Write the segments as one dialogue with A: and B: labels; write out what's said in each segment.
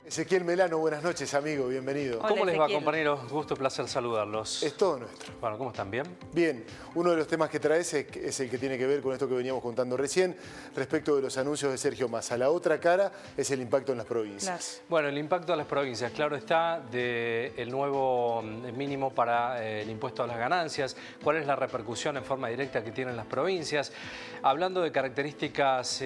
A: Ezequiel Melano, buenas noches, amigo, bienvenido.
B: Hola,
C: ¿Cómo les va,
B: Ezequiel.
C: compañeros? Gusto, placer saludarlos.
A: Es todo nuestro.
C: Bueno, ¿cómo están? ¿Bien?
A: Bien, uno de los temas que traes es el que tiene que ver con esto que veníamos contando recién, respecto de los anuncios de Sergio Massa. La otra cara es el impacto en las provincias.
B: Claro.
C: Bueno, el impacto a las provincias, claro está, del nuevo mínimo para el impuesto a las ganancias, cuál es la repercusión en forma directa que tienen las provincias, hablando de características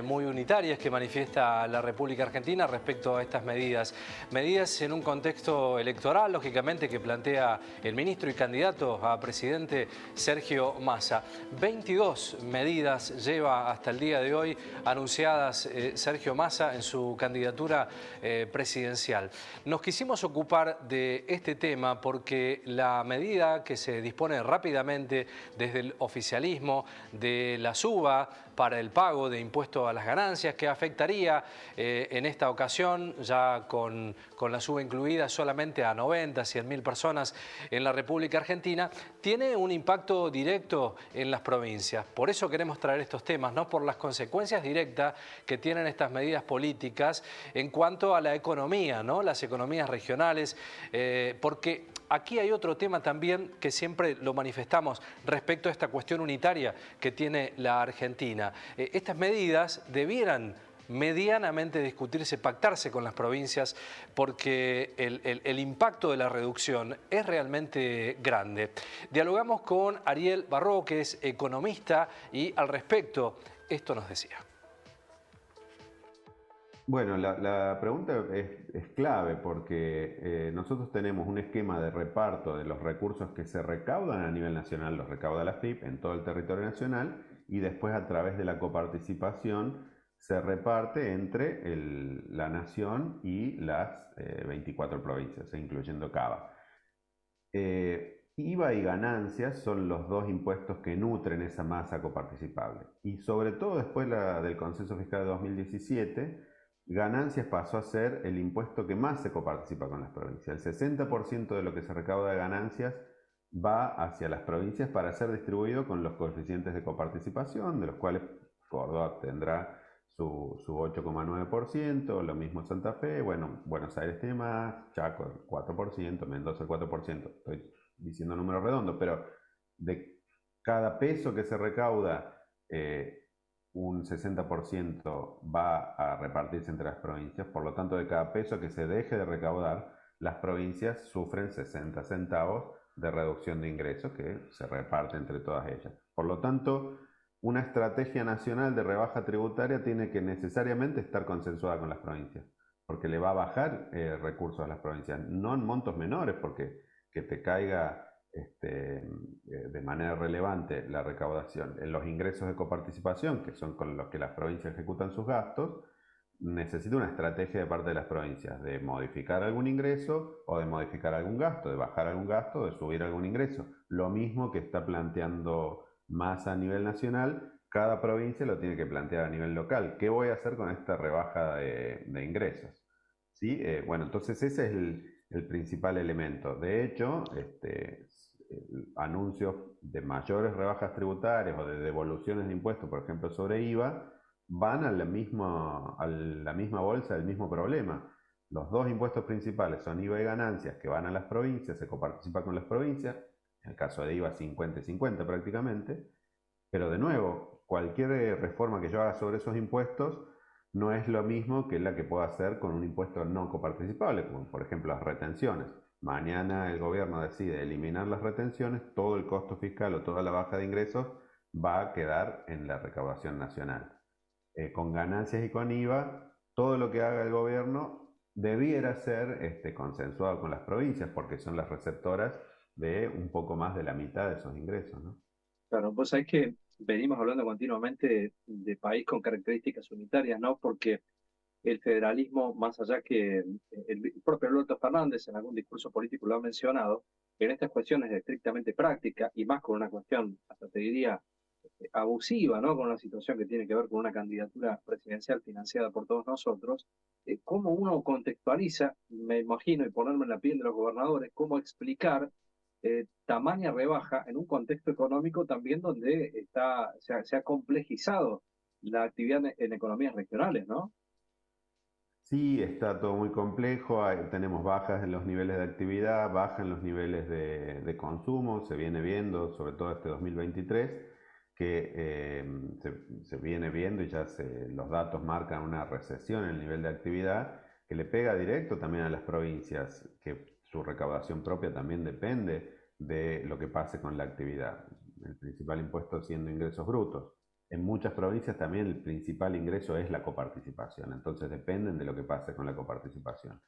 C: muy unitarias que manifiesta la República Argentina respecto a estas medidas. Medidas en un contexto electoral, lógicamente, que plantea el ministro y candidato a presidente Sergio Massa. 22 medidas lleva hasta el día de hoy anunciadas Sergio Massa en su candidatura presidencial. Nos quisimos ocupar de este tema porque la medida que se dispone rápidamente desde el oficialismo de la suba para el pago de impuesto a las ganancias, que afectaría en esta ocasión, ya con la suba incluida, solamente a 90, 100.000 personas en la República Argentina, tiene un impacto directo en las provincias. Por eso queremos traer estos temas, ¿no? Por las consecuencias directas que tienen estas medidas políticas en cuanto a la economía, ¿no? Las economías regionales, porque aquí hay otro tema también que siempre lo manifestamos respecto a esta cuestión unitaria que tiene la Argentina. Estas medidas debieran medianamente discutirse, pactarse con las provincias, porque el impacto de la reducción es realmente grande. Dialogamos con Ariel Barró, que es economista, y al respecto esto nos decía.
D: Bueno, la pregunta es clave porque nosotros tenemos un esquema de reparto de los recursos que se recaudan a nivel nacional, los recauda la AFIP en todo el territorio nacional, y después a través de la coparticipación se reparte entre la nación y las 24 provincias, incluyendo Cava. IVA y ganancias son los dos impuestos que nutren esa masa coparticipable. Y sobre todo después del Consenso Fiscal de 2017, ganancias pasó a ser el impuesto que más se coparticipa con las provincias. El 60% de lo que se recauda de ganancias va hacia las provincias para ser distribuido con los coeficientes de coparticipación, de los cuales Córdoba tendrá su 8,9%, lo mismo Santa Fe, bueno, Buenos Aires tiene más, Chaco el 4%, Mendoza el 4%, estoy diciendo números redondos, pero de cada peso que se recauda, un 60% va a repartirse entre las provincias, por lo tanto de cada peso que se deje de recaudar, las provincias sufren 60 centavos de reducción de ingresos que se reparte entre todas ellas. Por lo tanto, una estrategia nacional de rebaja tributaria tiene que necesariamente estar consensuada con las provincias, porque le va a bajar recursos a las provincias, no en montos menores, porque que te caiga de manera relevante la recaudación en los ingresos de coparticipación, que son con los que las provincias ejecutan sus gastos, necesita una estrategia de parte de las provincias de modificar algún ingreso o de modificar algún gasto, de bajar algún gasto, de subir algún ingreso. Lo mismo que está planteando Massa a nivel nacional, cada provincia lo tiene que plantear a nivel local. ¿Qué voy a hacer con esta rebaja de ingresos? ¿Sí? Bueno, entonces ese es el principal elemento. De hecho, anuncios de mayores rebajas tributarias o de devoluciones de impuestos, por ejemplo, sobre IVA, van a la misma bolsa del mismo problema. Los dos impuestos principales son IVA y ganancias, que van a las provincias, se coparticipa con las provincias, en el caso de IVA 50 y 50 prácticamente, pero de nuevo, cualquier reforma que yo haga sobre esos impuestos no es lo mismo que la que puedo hacer con un impuesto no coparticipable, como por ejemplo las retenciones. Mañana el gobierno decide eliminar las retenciones, todo el costo fiscal o toda la baja de ingresos va a quedar en la recaudación nacional. Con ganancias y con IVA, todo lo que haga el gobierno debiera ser consensuado con las provincias, porque son las receptoras de un poco más de la mitad de esos ingresos, ¿no?
E: Claro, vos sabés que venimos hablando continuamente de país con características unitarias, ¿no? Porque el federalismo, más allá que el propio Alberto Fernández en algún discurso político lo ha mencionado, en estas cuestiones de estrictamente práctica y más con una cuestión, hasta te diría, abusiva, ¿no? Con una situación que tiene que ver con una candidatura presidencial financiada por todos nosotros, cómo uno contextualiza, me imagino, y ponerme en la piel de los gobernadores, cómo explicar tamaña rebaja en un contexto económico también donde se ha complejizado la actividad en economías regionales, ¿no?
D: Sí, está todo muy complejo, tenemos bajas en los niveles de actividad, bajas en los niveles de consumo, se viene viendo, sobre todo este 2023, que se viene viendo y ya los datos marcan una recesión en el nivel de actividad que le pega directo también a las provincias, que su recaudación propia también depende de lo que pase con la actividad, el principal impuesto siendo ingresos brutos. En muchas provincias también el principal ingreso es la coparticipación, entonces dependen de lo que pase con la coparticipación.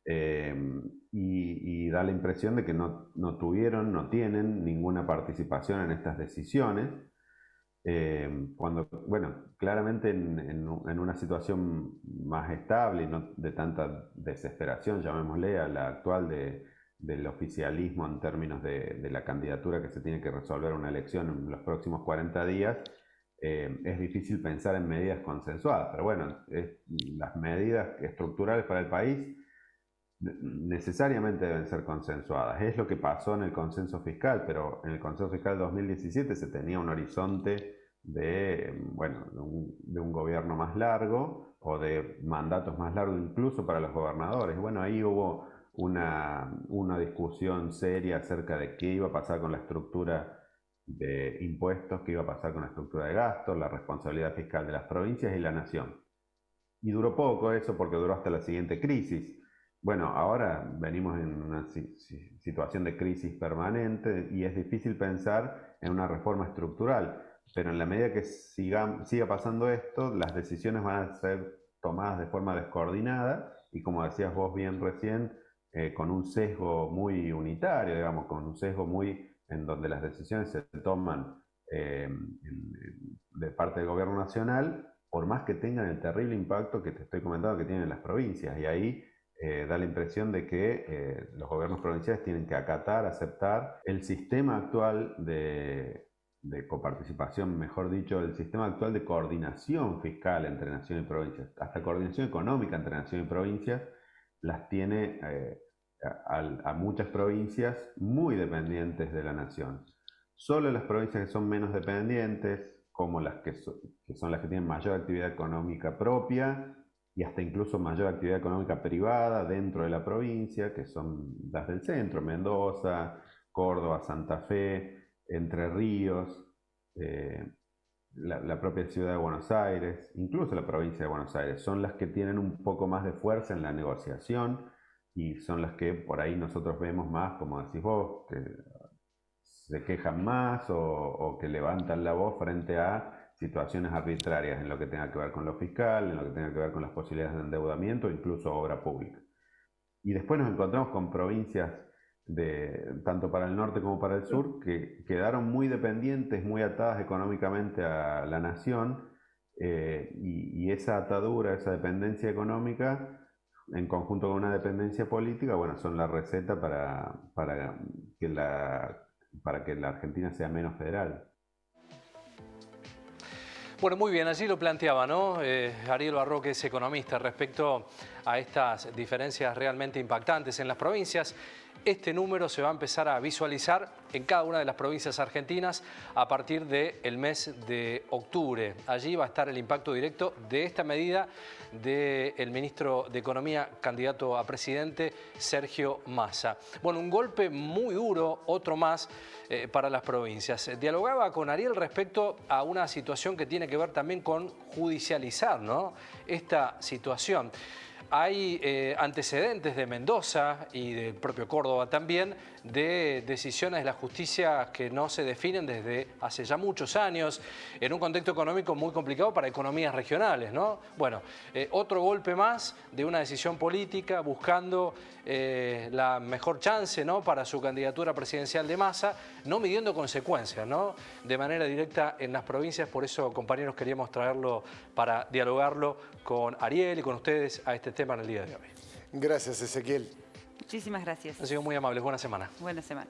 D: Y da la impresión de que no tienen ninguna participación en estas decisiones, cuando, bueno, claramente en una situación más estable y no de tanta desesperación, llamémosle, a la actual del oficialismo en términos de la candidatura que se tiene que resolver una elección en los próximos 40 días, es difícil pensar en medidas consensuadas, pero bueno, las medidas estructurales para el país necesariamente deben ser consensuadas. Es lo que pasó en el consenso fiscal, pero en el consenso fiscal de 2017 se tenía un horizonte bueno, de un gobierno más largo o de mandatos más largos incluso para los gobernadores. Bueno, ahí hubo una discusión seria acerca de qué iba a pasar con la estructura de impuestos, qué iba a pasar con la estructura de gastos, la responsabilidad fiscal de las provincias y la nación. Y duró poco eso porque duró hasta la siguiente crisis. Bueno, ahora venimos en una situación de crisis permanente y es difícil pensar en una reforma estructural, pero en la medida que siga pasando esto, las decisiones van a ser tomadas de forma descoordinada y, como decías vos bien recién, con un sesgo muy unitario, digamos, con un sesgo muy en donde las decisiones se toman de parte del gobierno nacional, por más que tengan el terrible impacto que te estoy comentando que tienen las provincias. Y ahí da la impresión de que los gobiernos provinciales tienen que acatar, aceptar el sistema actual de coparticipación, mejor dicho, el sistema actual de coordinación fiscal entre nación y provincias, hasta coordinación económica entre nación y provincias, las tiene a muchas provincias muy dependientes de la nación. Solo las provincias que son menos dependientes, como las que son las que tienen mayor actividad económica propia y hasta incluso mayor actividad económica privada dentro de la provincia, que son las del centro, Mendoza, Córdoba, Santa Fe, Entre Ríos, la propia ciudad de Buenos Aires, incluso la provincia de Buenos Aires, son las que tienen un poco más de fuerza en la negociación y son las que por ahí nosotros vemos más, como decís vos, que se quejan más o que levantan la voz frente a situaciones arbitrarias en lo que tenga que ver con lo fiscal, en lo que tenga que ver con las posibilidades de endeudamiento, incluso obra pública. Y después nos encontramos con provincias tanto para el norte como para el sur que quedaron muy dependientes, muy atadas económicamente a la nación, y esa atadura, esa dependencia económica, en conjunto con una dependencia política, bueno, son la receta para que la Argentina sea menos federal.
C: Bueno, muy bien, allí lo planteaba, ¿no? Ariel Barró, que es economista, respecto a estas diferencias realmente impactantes en las provincias. Este número se va a empezar a visualizar en cada una de las provincias argentinas a partir del mes de octubre. Allí va a estar el impacto directo de esta medida del ministro de Economía, candidato a presidente, Sergio Massa. Bueno, un golpe muy duro, otro más, para las provincias. Dialogaba con Ariel respecto a una situación que tiene que ver también con judicializar, ¿no?, esta situación. Hay antecedentes de Mendoza y del propio Córdoba también de decisiones de la justicia que no se definen desde hace ya muchos años en un contexto económico muy complicado para economías regionales, ¿no? Bueno, otro golpe más de una decisión política buscando la mejor chance, ¿no?, para su candidatura presidencial de Massa, no midiendo consecuencias, ¿no?, de manera directa en las provincias. Por eso, compañeros, queríamos traerlo para dialogarlo con Ariel y con ustedes a este tema en el día de hoy.
A: Gracias, Ezequiel.
B: Muchísimas gracias.
C: Han sido muy amables. Buena semana.
B: Buena semana.